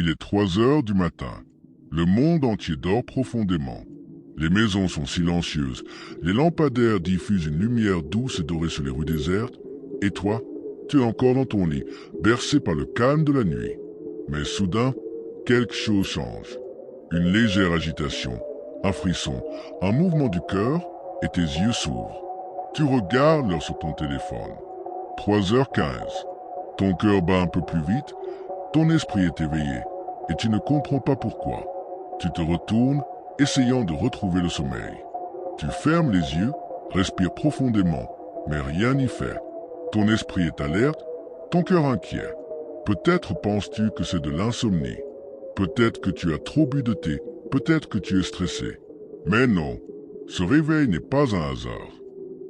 Il est 3 heures du matin. Le monde entier dort profondément. Les maisons sont silencieuses. Les lampadaires diffusent une lumière douce et dorée sur les rues désertes. Et toi, tu es encore dans ton lit, bercé par le calme de la nuit. Mais soudain, quelque chose change. Une légère agitation, un frisson, un mouvement du cœur et tes yeux s'ouvrent. Tu regardes l'heure sur ton téléphone. 3h15. Ton cœur bat un peu plus vite, ton esprit est éveillé et tu ne comprends pas pourquoi. Tu te retournes, essayant de retrouver le sommeil. Tu fermes les yeux, respires profondément, mais rien n'y fait. Ton esprit est alerte, ton cœur inquiet. Peut-être penses-tu que c'est de l'insomnie. Peut-être que tu as trop bu de thé, peut-être que tu es stressé. Mais non, ce réveil n'est pas un hasard.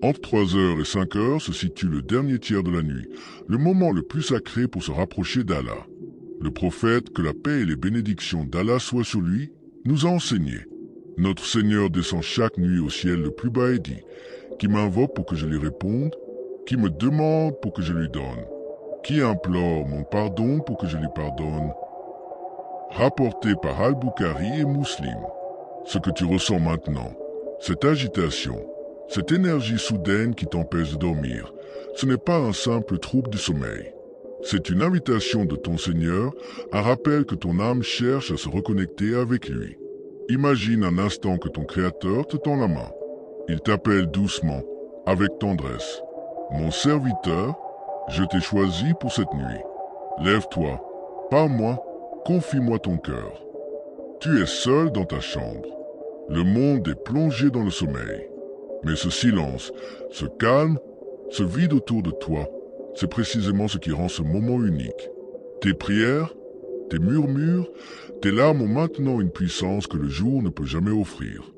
Entre 3h et 5h se situe le dernier tiers de la nuit, le moment le plus sacré pour se rapprocher d'Allah. Le prophète, que la paix et les bénédictions d'Allah soient sur lui, nous a enseigné. Notre Seigneur descend chaque nuit au ciel le plus bas et dit, qui m'invoque pour que je lui réponde, qui me demande pour que je lui donne, qui implore mon pardon pour que je lui pardonne. Rapporté par Al-Bukhari et Muslim. Ce que tu ressens maintenant, cette agitation, cette énergie soudaine qui t'empêche de dormir, ce n'est pas un simple trouble du sommeil. C'est une invitation de ton Seigneur, un rappel que ton âme cherche à se reconnecter avec lui. Imagine un instant que ton Créateur te tend la main. Il t'appelle doucement, avec tendresse. Mon serviteur, je t'ai choisi pour cette nuit. Lève-toi, parle-moi, confie-moi ton cœur. Tu es seul dans ta chambre. Le monde est plongé dans le sommeil. Mais ce silence, ce calme, ce vide autour de toi, c'est précisément ce qui rend ce moment unique. Tes prières, tes murmures, tes larmes ont maintenant une puissance que le jour ne peut jamais offrir.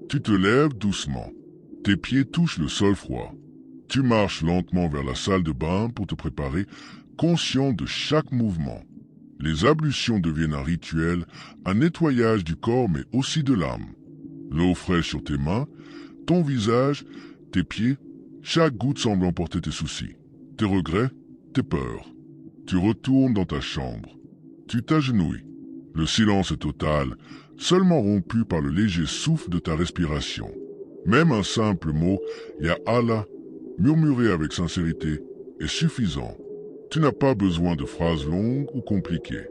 Tu te lèves doucement. Tes pieds touchent le sol froid. Tu marches lentement vers la salle de bain pour te préparer, conscient de chaque mouvement. Les ablutions deviennent un rituel, un nettoyage du corps mais aussi de l'âme. L'eau fraîche sur tes mains, ton visage, tes pieds, chaque goutte semble emporter tes soucis, tes regrets, tes peurs. Tu retournes dans ta chambre. Tu t'agenouilles. Le silence est total, seulement rompu par le léger souffle de ta respiration. Même un simple mot, Ya Allah, murmuré avec sincérité, est suffisant. Tu n'as pas besoin de phrases longues ou compliquées.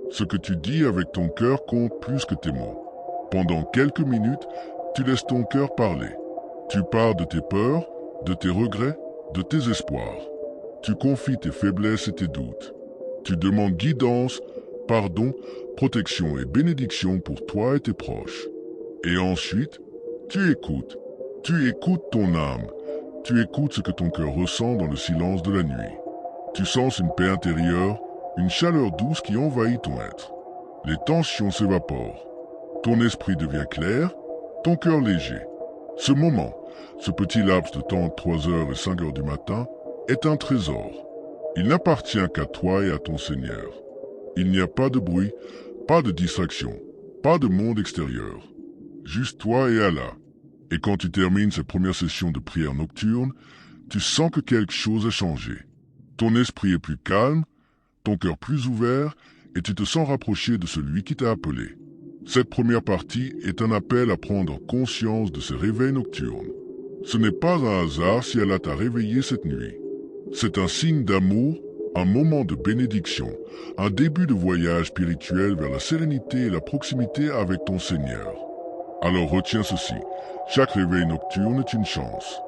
Ce que tu dis avec ton cœur compte plus que tes mots. Pendant quelques minutes, tu laisses ton cœur parler. Tu parles de tes peurs, de tes regrets, de tes espoirs. Tu confies tes faiblesses et tes doutes. Tu demandes guidance, pardon, protection et bénédiction pour toi et tes proches. Et ensuite, tu écoutes. Tu écoutes ton âme. Tu écoutes ce que ton cœur ressent dans le silence de la nuit. Tu sens une paix intérieure, une chaleur douce qui envahit ton être. Les tensions s'évaporent. Ton esprit devient clair, ton cœur léger. Ce moment, ce petit laps de temps entre 3h et 5h du matin, est un trésor. Il n'appartient qu'à toi et à ton Seigneur. Il n'y a pas de bruit, pas de distraction, pas de monde extérieur. Juste toi et Allah. Et quand tu termines cette première session de prière nocturne, tu sens que quelque chose a changé. Ton esprit est plus calme, ton cœur plus ouvert, et tu te sens rapproché de celui qui t'a appelé. Cette première partie est un appel à prendre conscience de ce réveil nocturne. Ce n'est pas un hasard si Allah t'a réveillé cette nuit. C'est un signe d'amour, un moment de bénédiction, un début de voyage spirituel vers la sérénité et la proximité avec ton Seigneur. Alors retiens ceci, chaque réveil nocturne est une chance.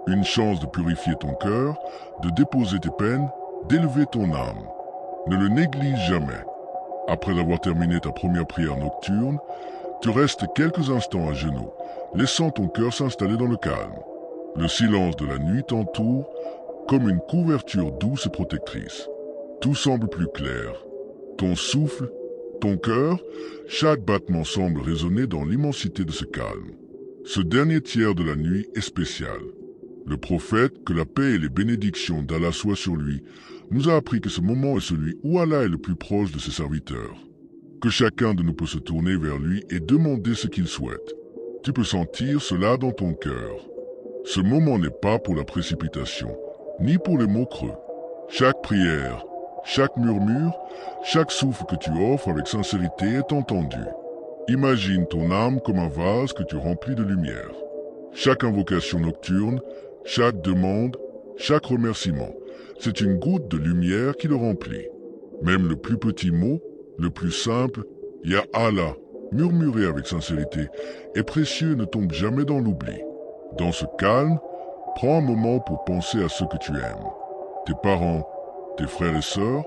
Une chance de purifier ton cœur, de déposer tes peines, d'élever ton âme. Ne le néglige jamais. Après avoir terminé ta première prière nocturne, tu restes quelques instants à genoux, laissant ton cœur s'installer dans le calme. Le silence de la nuit t'entoure comme une couverture douce et protectrice. Tout semble plus clair. Ton souffle, ton cœur, chaque battement semble résonner dans l'immensité de ce calme. Ce dernier tiers de la nuit est spécial. Le prophète, que la paix et les bénédictions d'Allah soient sur lui, nous a appris que ce moment est celui où Allah est le plus proche de ses serviteurs. Que chacun de nous peut se tourner vers lui et demander ce qu'il souhaite. Tu peux sentir cela dans ton cœur. Ce moment n'est pas pour la précipitation, ni pour les mots creux. Chaque prière, Chaque murmure, chaque souffle que tu offres avec sincérité est entendu. Imagine ton âme comme un vase que tu remplis de lumière. Chaque invocation nocturne, chaque demande, chaque remerciement, c'est une goutte de lumière qui le remplit. Même le plus petit mot, le plus simple, Ya Allah, murmuré avec sincérité, est précieux et ne tombe jamais dans l'oubli. Dans ce calme, prends un moment pour penser à ceux que tu aimes. Tes parents, tes frères et sœurs,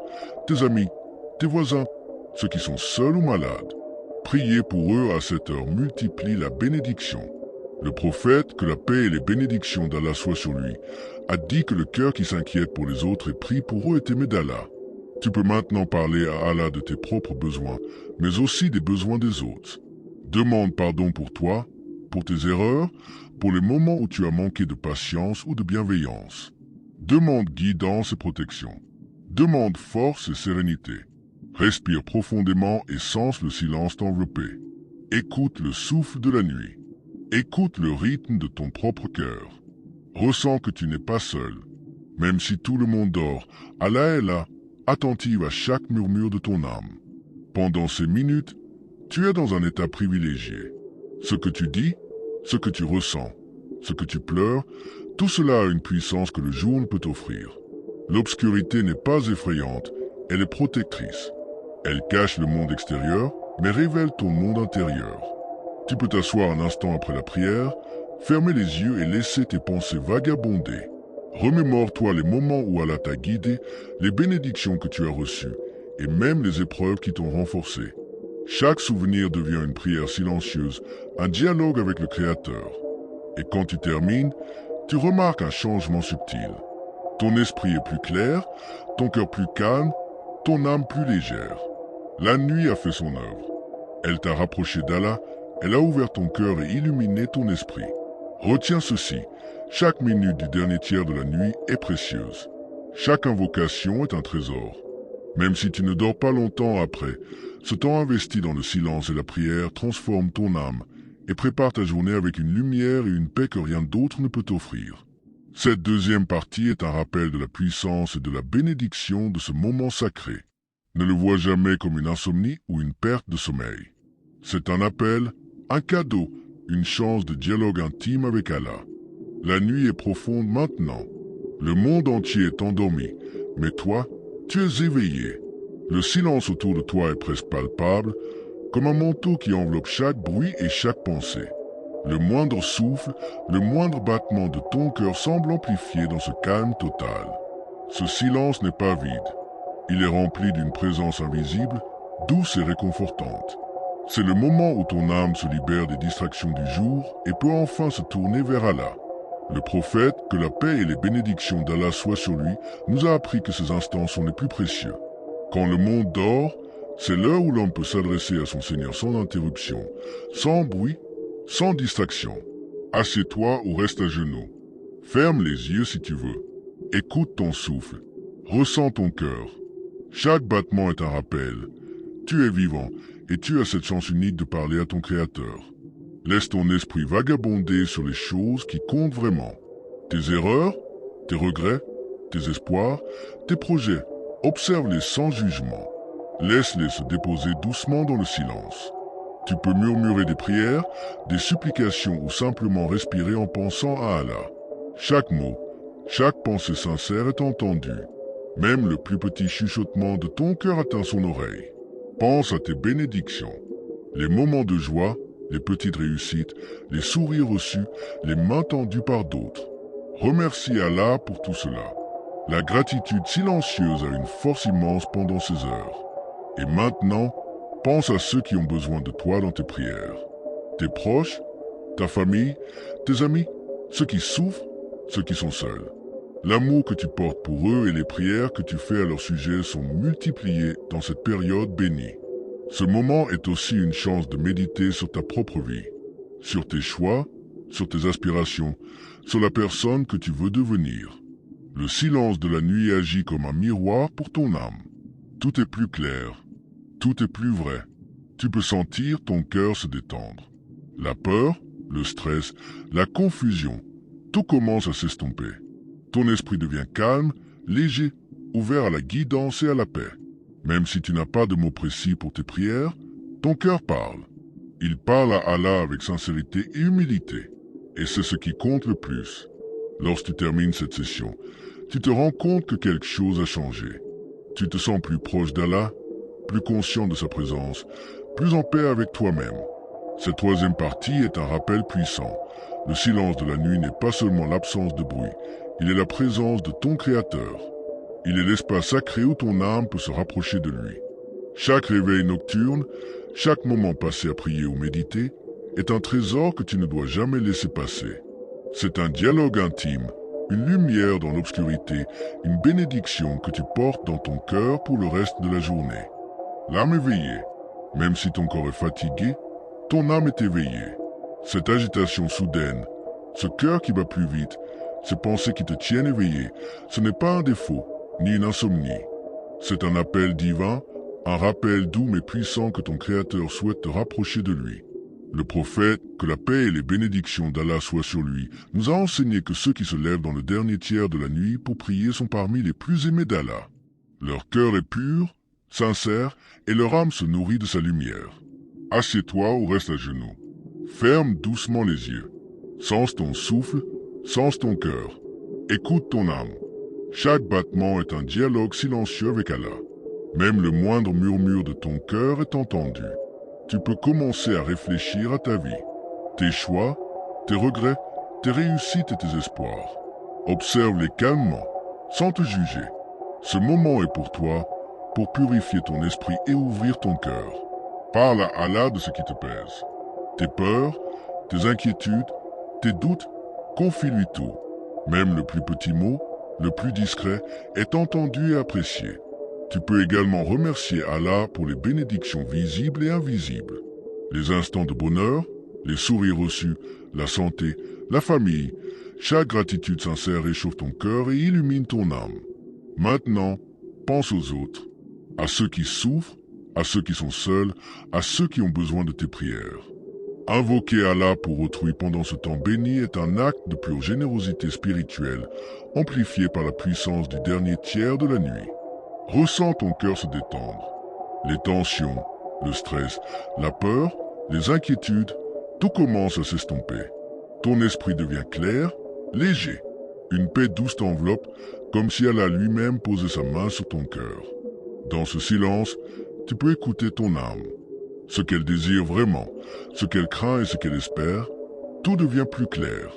tes amis, tes voisins, ceux qui sont seuls ou malades. Prier pour eux à cette heure multiplie la bénédiction. Le prophète, que la paix et les bénédictions d'Allah soient sur lui, a dit que le cœur qui s'inquiète pour les autres et prie pour eux est aimé d'Allah. Tu peux maintenant parler à Allah de tes propres besoins, mais aussi des besoins des autres. Demande pardon pour toi, pour tes erreurs, pour les moments où tu as manqué de patience ou de bienveillance. Demande guidance et protection. Demande force et sérénité. Respire profondément et sens le silence t'envelopper. Écoute le souffle de la nuit. Écoute le rythme de ton propre cœur. Ressens que tu n'es pas seul. Même si tout le monde dort, Allah est là, attentive à chaque murmure de ton âme. Pendant ces minutes, tu es dans un état privilégié. Ce que tu dis, ce que tu ressens, ce que tu pleures, tout cela a une puissance que le jour ne peut offrir. L'obscurité n'est pas effrayante, elle est protectrice. Elle cache le monde extérieur, mais révèle ton monde intérieur. Tu peux t'asseoir un instant après la prière, fermer les yeux et laisser tes pensées vagabonder. Remémore-toi les moments où Allah t'a guidé, les bénédictions que tu as reçues, et même les épreuves qui t'ont renforcé. Chaque souvenir devient une prière silencieuse, un dialogue avec le Créateur. Et quand tu termines, tu remarques un changement subtil. Ton esprit est plus clair, ton cœur plus calme, ton âme plus légère. La nuit a fait son œuvre. Elle t'a rapproché d'Allah, elle a ouvert ton cœur et illuminé ton esprit. Retiens ceci, chaque minute du dernier tiers de la nuit est précieuse. Chaque invocation est un trésor. Même si tu ne dors pas longtemps après, ce temps investi dans le silence et la prière transforme ton âme et prépare ta journée avec une lumière et une paix que rien d'autre ne peut t'offrir. Cette deuxième partie est un rappel de la puissance et de la bénédiction de ce moment sacré. Ne le vois jamais comme une insomnie ou une perte de sommeil. C'est un appel, un cadeau, une chance de dialogue intime avec Allah. La nuit est profonde maintenant. Le monde entier est endormi, mais toi, tu es éveillé. Le silence autour de toi est presque palpable, comme un manteau qui enveloppe chaque bruit et chaque pensée. Le moindre souffle, le moindre battement de ton cœur semble amplifié dans ce calme total. Ce silence n'est pas vide. Il est rempli d'une présence invisible, douce et réconfortante. C'est le moment où ton âme se libère des distractions du jour et peut enfin se tourner vers Allah. Le prophète, que la paix et les bénédictions d'Allah soient sur lui, nous a appris que ces instants sont les plus précieux. Quand le monde dort, c'est l'heure où l'homme peut s'adresser à son Seigneur sans interruption, sans bruit, sans distraction. Assieds-toi ou reste à genoux. Ferme les yeux si tu veux. Écoute ton souffle. Ressens ton cœur. Chaque battement est un rappel. Tu es vivant et tu as cette chance unique de parler à ton Créateur. Laisse ton esprit vagabonder sur les choses qui comptent vraiment. Tes erreurs, tes regrets, tes espoirs, tes projets. Observe-les sans jugement. Laisse-les se déposer doucement dans le silence. Tu peux murmurer des prières, des supplications ou simplement respirer en pensant à Allah. Chaque mot, chaque pensée sincère est entendue. Même le plus petit chuchotement de ton cœur atteint son oreille. Pense à tes bénédictions. Les moments de joie, les petites réussites, les sourires reçus, les mains tendues par d'autres. Remercie Allah pour tout cela. La gratitude silencieuse a une force immense pendant ces heures. Et maintenant, pense à ceux qui ont besoin de toi dans tes prières. Tes proches, ta famille, tes amis, ceux qui souffrent, ceux qui sont seuls. L'amour que tu portes pour eux et les prières que tu fais à leur sujet sont multipliées dans cette période bénie. Ce moment est aussi une chance de méditer sur ta propre vie, sur tes choix, sur tes aspirations, sur la personne que tu veux devenir. Le silence de la nuit agit comme un miroir pour ton âme. Tout est plus clair, tout est plus vrai. Tu peux sentir ton cœur se détendre. La peur, le stress, la confusion, tout commence à s'estomper. Ton esprit devient calme, léger, ouvert à la guidance et à la paix. Même si tu n'as pas de mots précis pour tes prières, ton cœur parle. Il parle à Allah avec sincérité et humilité. Et c'est ce qui compte le plus. Lorsque tu termines cette session, tu te rends compte que quelque chose a changé. Tu te sens plus proche d'Allah, plus conscient de sa présence, plus en paix avec toi-même. Cette troisième partie est un rappel puissant. Le silence de la nuit n'est pas seulement l'absence de bruit, il est la présence de ton Créateur. Il est l'espace sacré où ton âme peut se rapprocher de lui. Chaque réveil nocturne, chaque moment passé à prier ou méditer, est un trésor que tu ne dois jamais laisser passer. C'est un dialogue intime, une lumière dans l'obscurité, une bénédiction que tu portes dans ton cœur pour le reste de la journée. L'âme éveillée, même si ton corps est fatigué, ton âme est éveillée. Cette agitation soudaine, ce cœur qui bat plus vite, ces pensées qui te tiennent éveillé, ce n'est pas un défaut, ni une insomnie. C'est un appel divin, un rappel doux mais puissant que ton Créateur souhaite te rapprocher de lui. Le prophète, que la paix et les bénédictions d'Allah soient sur lui, nous a enseigné que ceux qui se lèvent dans le dernier tiers de la nuit pour prier sont parmi les plus aimés d'Allah. Leur cœur est pur, sincère, et leur âme se nourrit de sa lumière. Assieds-toi ou reste à genoux. Ferme doucement les yeux. Sens ton souffle, sens ton cœur. Écoute ton âme. Chaque battement est un dialogue silencieux avec Allah. Même le moindre murmure de ton cœur est entendu. Tu peux commencer à réfléchir à ta vie, tes choix, tes regrets, tes réussites et tes espoirs. Observe-les calmement, sans te juger. Ce moment est pour toi, pour purifier ton esprit et ouvrir ton cœur. Parle à Allah de ce qui te pèse. Tes peurs, tes inquiétudes, tes doutes, confie-lui tout. Même le plus petit mot, le plus discret, est entendu et apprécié. Tu peux également remercier Allah pour les bénédictions visibles et invisibles. Les instants de bonheur, les sourires reçus, la santé, la famille. Chaque gratitude sincère réchauffe ton cœur et illumine ton âme. Maintenant, pense aux autres, à ceux qui souffrent, à ceux qui sont seuls, à ceux qui ont besoin de tes prières. Invoquer Allah pour autrui pendant ce temps béni est un acte de pure générosité spirituelle, amplifié par la puissance du dernier tiers de la nuit. Ressens ton cœur se détendre. Les tensions, le stress, la peur, les inquiétudes, tout commence à s'estomper. Ton esprit devient clair, léger. Une paix douce t'enveloppe, comme si Allah lui-même posait sa main sur ton cœur. Dans ce silence, tu peux écouter ton âme. Ce qu'elle désire vraiment, ce qu'elle craint et ce qu'elle espère, tout devient plus clair.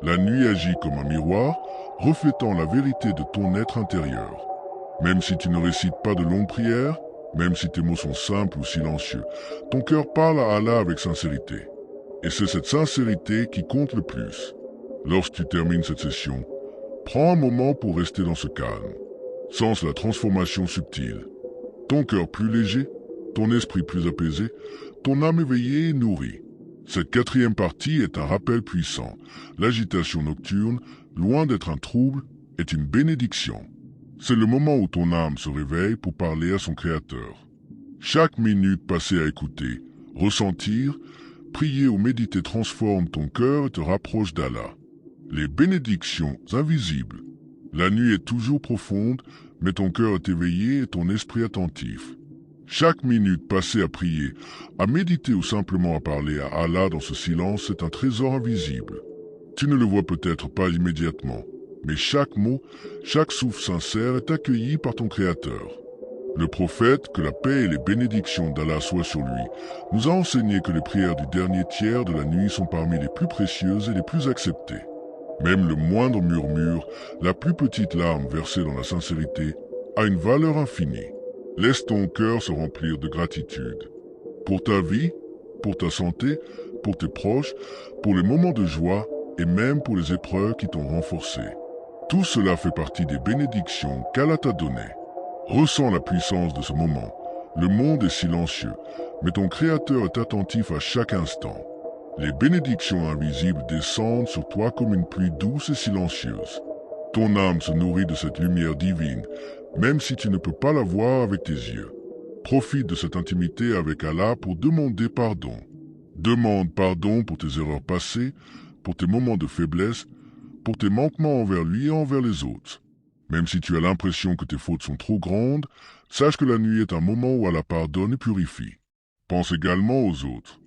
La nuit agit comme un miroir, reflétant la vérité de ton être intérieur. Même si tu ne récites pas de longues prières, même si tes mots sont simples ou silencieux, ton cœur parle à Allah avec sincérité. Et c'est cette sincérité qui compte le plus. Lorsque tu termines cette session, prends un moment pour rester dans ce calme. Sens la transformation subtile. Ton cœur plus léger, ton esprit plus apaisé, ton âme éveillée et nourrie. Cette quatrième partie est un rappel puissant. L'agitation nocturne, loin d'être un trouble, est une bénédiction. C'est le moment où ton âme se réveille pour parler à son Créateur. Chaque minute passée à écouter, ressentir, prier ou méditer transforme ton cœur et te rapproche d'Allah. Les bénédictions invisibles. La nuit est toujours profonde, mais ton cœur est éveillé et ton esprit attentif. Chaque minute passée à prier, à méditer ou simplement à parler à Allah dans ce silence est un trésor invisible. Tu ne le vois peut-être pas immédiatement, mais chaque mot, chaque souffle sincère est accueilli par ton Créateur. Le prophète, que la paix et les bénédictions d'Allah soient sur lui, nous a enseigné que les prières du dernier tiers de la nuit sont parmi les plus précieuses et les plus acceptées. Même le moindre murmure, la plus petite larme versée dans la sincérité, a une valeur infinie. Laisse ton cœur se remplir de gratitude. Pour ta vie, pour ta santé, pour tes proches, pour les moments de joie et même pour les épreuves qui t'ont renforcé. Tout cela fait partie des bénédictions qu'Allah t'a données. Ressens la puissance de ce moment. Le monde est silencieux, mais ton Créateur est attentif à chaque instant. Les bénédictions invisibles descendent sur toi comme une pluie douce et silencieuse. Ton âme se nourrit de cette lumière divine, même si tu ne peux pas la voir avec tes yeux. Profite de cette intimité avec Allah pour demander pardon. Demande pardon pour tes erreurs passées, pour tes moments de faiblesse, pour tes manquements envers lui et envers les autres. Même si tu as l'impression que tes fautes sont trop grandes, sache que la nuit est un moment où Allah pardonne et purifie. Pense également aux autres.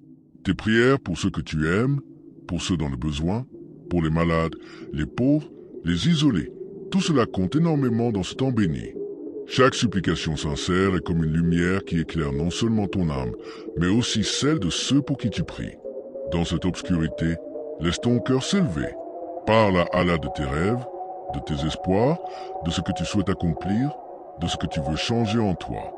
Tes prières pour ceux que tu aimes, pour ceux dans le besoin, pour les malades, les pauvres, les isolés, tout cela compte énormément dans ce temps béni. Chaque supplication sincère est comme une lumière qui éclaire non seulement ton âme, mais aussi celle de ceux pour qui tu pries. Dans cette obscurité, laisse ton cœur s'élever. Parle à Allah de tes rêves, de tes espoirs, de ce que tu souhaites accomplir, de ce que tu veux changer en toi.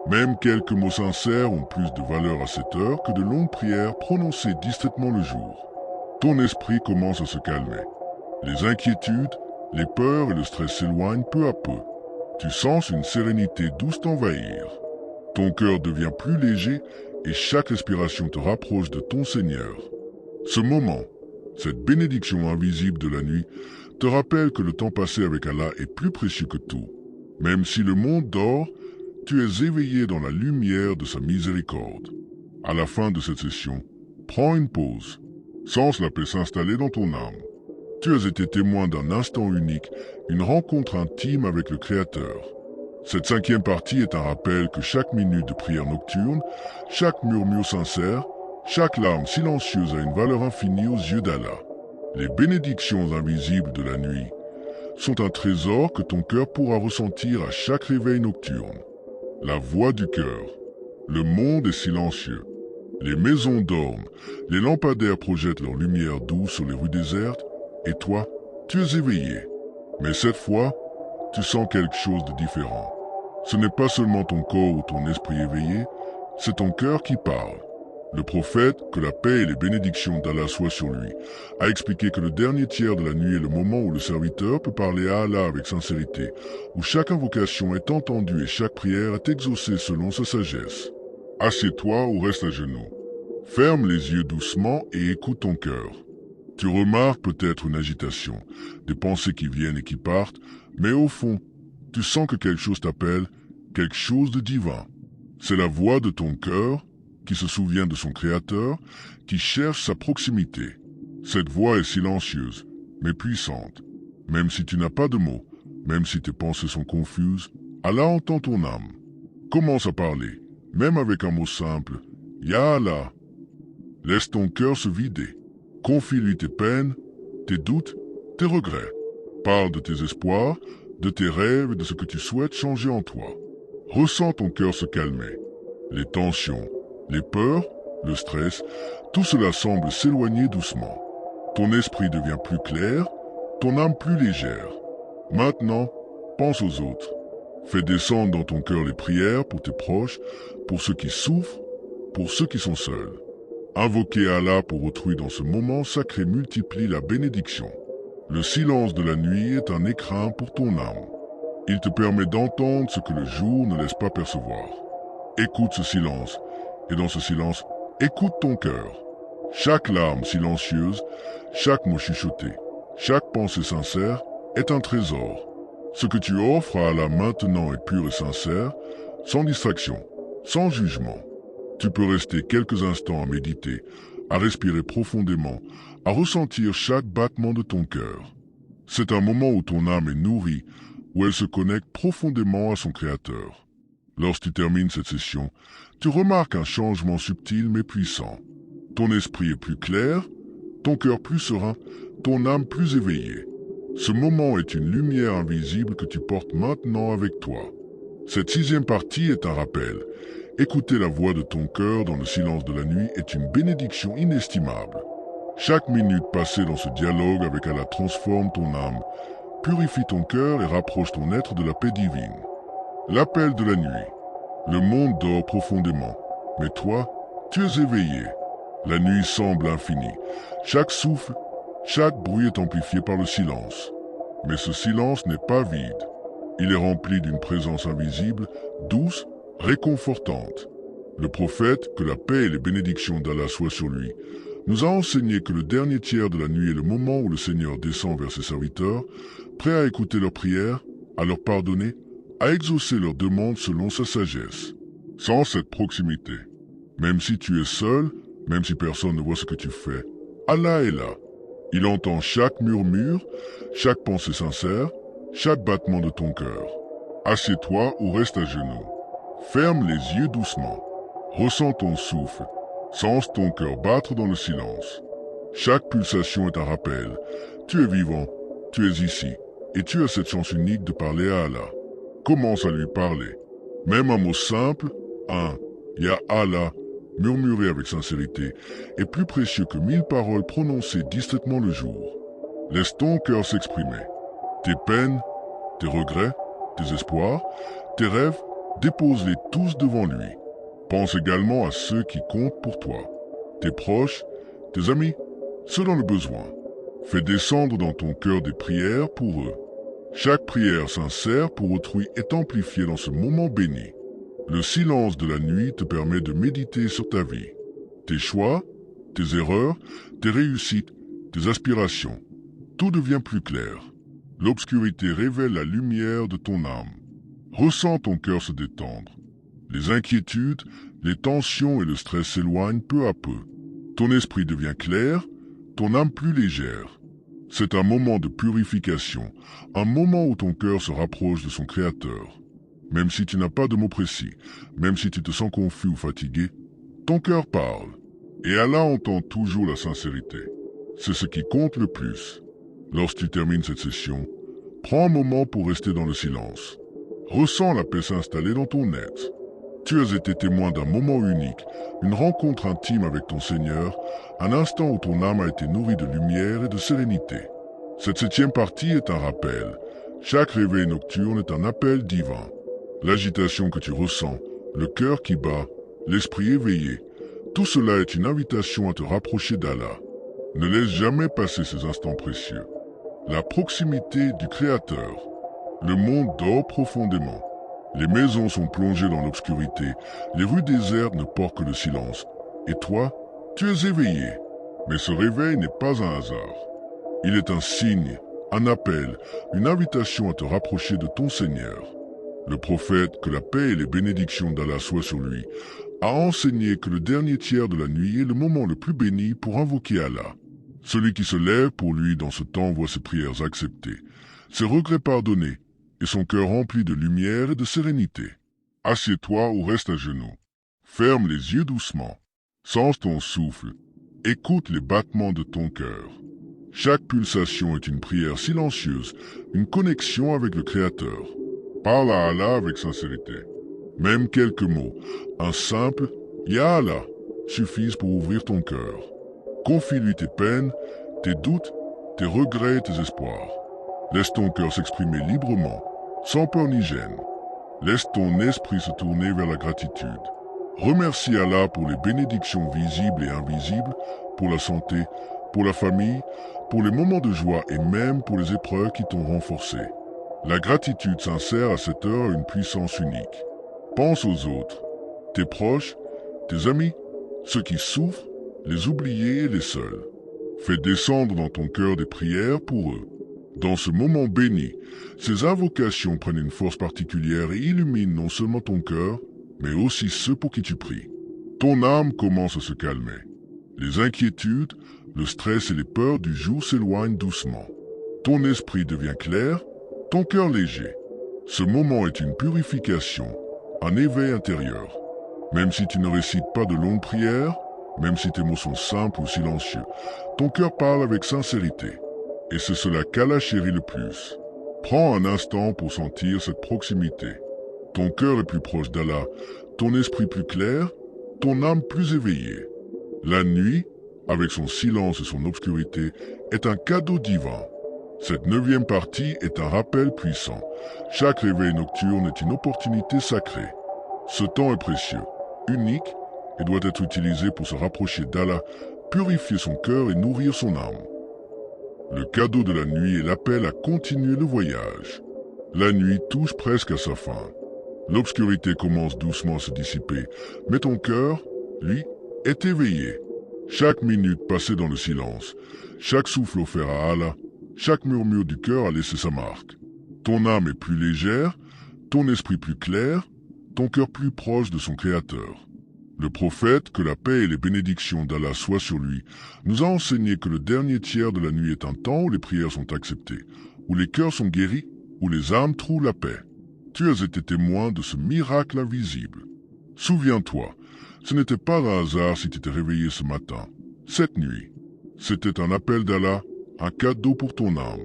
Même quelques mots sincères ont plus de valeur à cette heure que de longues prières prononcées distraitement le jour. Ton esprit commence à se calmer. Les inquiétudes, les peurs et le stress s'éloignent peu à peu. Tu sens une sérénité douce t'envahir. Ton cœur devient plus léger et chaque respiration te rapproche de ton Seigneur. Ce moment, cette bénédiction invisible de la nuit, te rappelle que le temps passé avec Allah est plus précieux que tout. Même si le monde dort, tu es éveillé dans la lumière de sa miséricorde. À la fin de cette session, prends une pause. Sens la paix s'installer dans ton âme. Tu as été témoin d'un instant unique, une rencontre intime avec le Créateur. Cette 5e partie est un rappel que chaque minute de prière nocturne, chaque murmure sincère, chaque larme silencieuse a une valeur infinie aux yeux d'Allah. Les bénédictions invisibles de la nuit sont un trésor que ton cœur pourra ressentir à chaque réveil nocturne. La voix du cœur. Le monde est silencieux. Les maisons dorment, les lampadaires projettent leur lumière douce sur les rues désertes, et toi, tu es éveillé. Mais cette fois, tu sens quelque chose de différent. Ce n'est pas seulement ton corps ou ton esprit éveillé, c'est ton cœur qui parle. Le prophète, que la paix et les bénédictions d'Allah soient sur lui, a expliqué que le dernier tiers de la nuit est le moment où le serviteur peut parler à Allah avec sincérité, où chaque invocation est entendue et chaque prière est exaucée selon sa sagesse. Assieds-toi ou reste à genoux. Ferme les yeux doucement et écoute ton cœur. Tu remarques peut-être une agitation, des pensées qui viennent et qui partent, mais au fond, tu sens que quelque chose t'appelle, quelque chose de divin. C'est la voix de ton cœur qui se souvient de son Créateur, qui cherche sa proximité. Cette voix est silencieuse, mais puissante. Même si tu n'as pas de mots, même si tes pensées sont confuses, Allah entend ton âme. Commence à parler, même avec un mot simple. Ya Allah. Laisse ton cœur se vider. Confie-lui tes peines, tes doutes, tes regrets. Parle de tes espoirs, de tes rêves et de ce que tu souhaites changer en toi. Ressens ton cœur se calmer. Les tensions, les peurs, le stress, tout cela semble s'éloigner doucement. Ton esprit devient plus clair, ton âme plus légère. Maintenant, pense aux autres. Fais descendre dans ton cœur les prières pour tes proches, pour ceux qui souffrent, pour ceux qui sont seuls. Invoquer Allah pour autrui dans ce moment sacré multiplie la bénédiction. Le silence de la nuit est un écrin pour ton âme. Il te permet d'entendre ce que le jour ne laisse pas percevoir. Écoute ce silence, et dans ce silence, écoute ton cœur. Chaque larme silencieuse, chaque mot chuchoté, chaque pensée sincère est un trésor. Ce que tu offres à Allah maintenant est pur et sincère, sans distraction, sans jugement. Tu peux rester quelques instants à méditer, à respirer profondément, à ressentir chaque battement de ton cœur. C'est un moment où ton âme est nourrie, où elle se connecte profondément à son Créateur. Lorsque tu termines cette session, tu remarques un changement subtil mais puissant. Ton esprit est plus clair, ton cœur plus serein, ton âme plus éveillée. Ce moment est une lumière invisible que tu portes maintenant avec toi. Cette 6e partie est un rappel. Écouter la voix de ton cœur dans le silence de la nuit est une bénédiction inestimable. Chaque minute passée dans ce dialogue avec Allah transforme ton âme, purifie ton cœur et rapproche ton être de la paix divine. L'appel de la nuit. Le monde dort profondément, mais toi, tu es éveillé. La nuit semble infinie. Chaque souffle, chaque bruit est amplifié par le silence. Mais ce silence n'est pas vide. Il est rempli d'une présence invisible, douce, réconfortante. Le prophète, que la paix et les bénédictions d'Allah soient sur lui, nous a enseigné que le dernier tiers de la nuit est le moment où le Seigneur descend vers ses serviteurs, prêt à écouter leurs prières, à leur pardonner, à exaucer leurs demandes selon sa sagesse. Sans cette proximité, même si tu es seul, même si personne ne voit ce que tu fais, Allah est là. Il entend chaque murmure, chaque pensée sincère, chaque battement de ton cœur. Assieds-toi ou reste à genoux. Ferme les yeux doucement. Ressens ton souffle. Sens ton cœur battre dans le silence. Chaque pulsation est un rappel. Tu es vivant, tu es ici, et tu as cette chance unique de parler à Allah. Commence à lui parler. Même un mot simple, un « Ya Allah », murmuré avec sincérité, est plus précieux que 1000 paroles prononcées distraitement le jour. Laisse ton cœur s'exprimer. Tes peines, tes regrets, tes espoirs, tes rêves, dépose-les tous devant lui. Pense également à ceux qui comptent pour toi. Tes proches, tes amis, ceux dans le besoin. Fais descendre dans ton cœur des prières pour eux. Chaque prière sincère pour autrui est amplifiée dans ce moment béni. Le silence de la nuit te permet de méditer sur ta vie. Tes choix, tes erreurs, tes réussites, tes aspirations. Tout devient plus clair. L'obscurité révèle la lumière de ton âme. Ressens ton cœur se détendre. Les inquiétudes, les tensions et le stress s'éloignent peu à peu. Ton esprit devient clair, ton âme plus légère. C'est un moment de purification, un moment où ton cœur se rapproche de son Créateur. Même si tu n'as pas de mots précis, même si tu te sens confus ou fatigué, ton cœur parle. Et Allah entend toujours la sincérité. C'est ce qui compte le plus. Lorsque tu termines cette session, prends un moment pour rester dans le silence. Ressens la paix s'installer dans ton être. Tu as été témoin d'un moment unique, une rencontre intime avec ton Seigneur, un instant où ton âme a été nourrie de lumière et de sérénité. Cette 7e partie est un rappel. Chaque réveil nocturne est un appel divin. L'agitation que tu ressens, le cœur qui bat, l'esprit éveillé, tout cela est une invitation à te rapprocher d'Allah. Ne laisse jamais passer ces instants précieux. La proximité du Créateur. Le monde dort profondément. Les maisons sont plongées dans l'obscurité, les rues désertes ne portent que le silence. Et toi, tu es éveillé. Mais ce réveil n'est pas un hasard. Il est un signe, un appel, une invitation à te rapprocher de ton Seigneur. Le prophète, que la paix et les bénédictions d'Allah soient sur lui, a enseigné que le dernier tiers de la nuit est le moment le plus béni pour invoquer Allah. Celui qui se lève pour lui dans ce temps voit ses prières acceptées, ses regrets pardonnés, et son cœur rempli de lumière et de sérénité. Assieds-toi ou reste à genoux. Ferme les yeux doucement. Sens ton souffle. Écoute les battements de ton cœur. Chaque pulsation est une prière silencieuse, une connexion avec le Créateur. Parle à Allah avec sincérité. Même quelques mots, un simple « Ya Allah » suffisent pour ouvrir ton cœur. Confie-lui tes peines, tes doutes, tes regrets et tes espoirs. Laisse ton cœur s'exprimer librement, sans peur ni gêne. Laisse ton esprit se tourner vers la gratitude. Remercie Allah pour les bénédictions visibles et invisibles, pour la santé, pour la famille, pour les moments de joie et même pour les épreuves qui t'ont renforcé. La gratitude sincère à cette heure a une puissance unique. Pense aux autres, tes proches, tes amis, ceux qui souffrent, les oubliés et les seuls. Fais descendre dans ton cœur des prières pour eux. Dans ce moment béni, ces invocations prennent une force particulière et illuminent non seulement ton cœur, mais aussi ceux pour qui tu pries. Ton âme commence à se calmer. Les inquiétudes, le stress et les peurs du jour s'éloignent doucement. Ton esprit devient clair, ton cœur léger. Ce moment est une purification, un éveil intérieur. Même si tu ne récites pas de longues prières, même si tes mots sont simples ou silencieux, ton cœur parle avec sincérité. Et c'est cela qu'Allah chérit le plus. Prends un instant pour sentir cette proximité. Ton cœur est plus proche d'Allah, ton esprit plus clair, ton âme plus éveillée. La nuit, avec son silence et son obscurité, est un cadeau divin. Cette 9e partie est un rappel puissant. Chaque réveil nocturne est une opportunité sacrée. Ce temps est précieux, unique, et doit être utilisé pour se rapprocher d'Allah, purifier son cœur et nourrir son âme. Le cadeau de la nuit est l'appel à continuer le voyage. La nuit touche presque à sa fin. L'obscurité commence doucement à se dissiper, mais ton cœur, lui, est éveillé. Chaque minute passée dans le silence, chaque souffle offert à Allah, chaque murmure du cœur a laissé sa marque. Ton âme est plus légère, ton esprit plus clair, ton cœur plus proche de son Créateur. Le prophète, que la paix et les bénédictions d'Allah soient sur lui, nous a enseigné que le dernier tiers de la nuit est un temps où les prières sont acceptées, où les cœurs sont guéris, où les âmes trouvent la paix. Tu as été témoin de ce miracle invisible. Souviens-toi, ce n'était pas un hasard si tu t'es réveillé ce matin, cette nuit. C'était un appel d'Allah, un cadeau pour ton âme,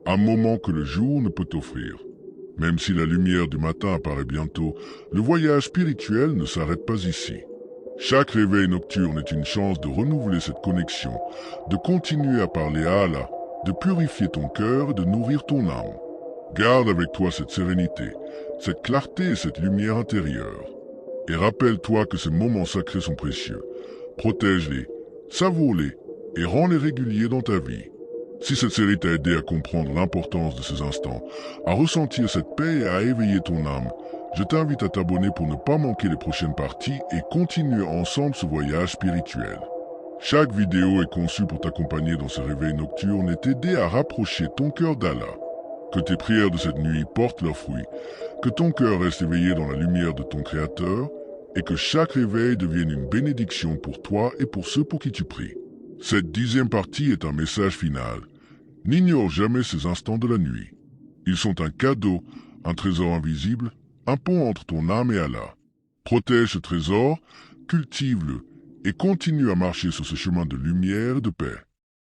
un moment que le jour ne peut t'offrir. Même si la lumière du matin apparaît bientôt, le voyage spirituel ne s'arrête pas ici. Chaque réveil nocturne est une chance de renouveler cette connexion, de continuer à parler à Allah, de purifier ton cœur et de nourrir ton âme. Garde avec toi cette sérénité, cette clarté et cette lumière intérieure. Et rappelle-toi que ces moments sacrés sont précieux. Protège-les, savoure-les et rends-les réguliers dans ta vie. Si cette série t'a aidé à comprendre l'importance de ces instants, à ressentir cette paix et à éveiller ton âme, je t'invite à t'abonner pour ne pas manquer les prochaines parties et continuer ensemble ce voyage spirituel. Chaque vidéo est conçue pour t'accompagner dans ce réveil nocturne et t'aider à rapprocher ton cœur d'Allah. Que tes prières de cette nuit portent leurs fruits, que ton cœur reste éveillé dans la lumière de ton Créateur et que chaque réveil devienne une bénédiction pour toi et pour ceux pour qui tu pries. Cette 10e partie est un message final. N'ignore jamais ces instants de la nuit. Ils sont un cadeau, un trésor invisible, un pont entre ton âme et Allah. Protège ce trésor, cultive-le et continue à marcher sur ce chemin de lumière et de paix.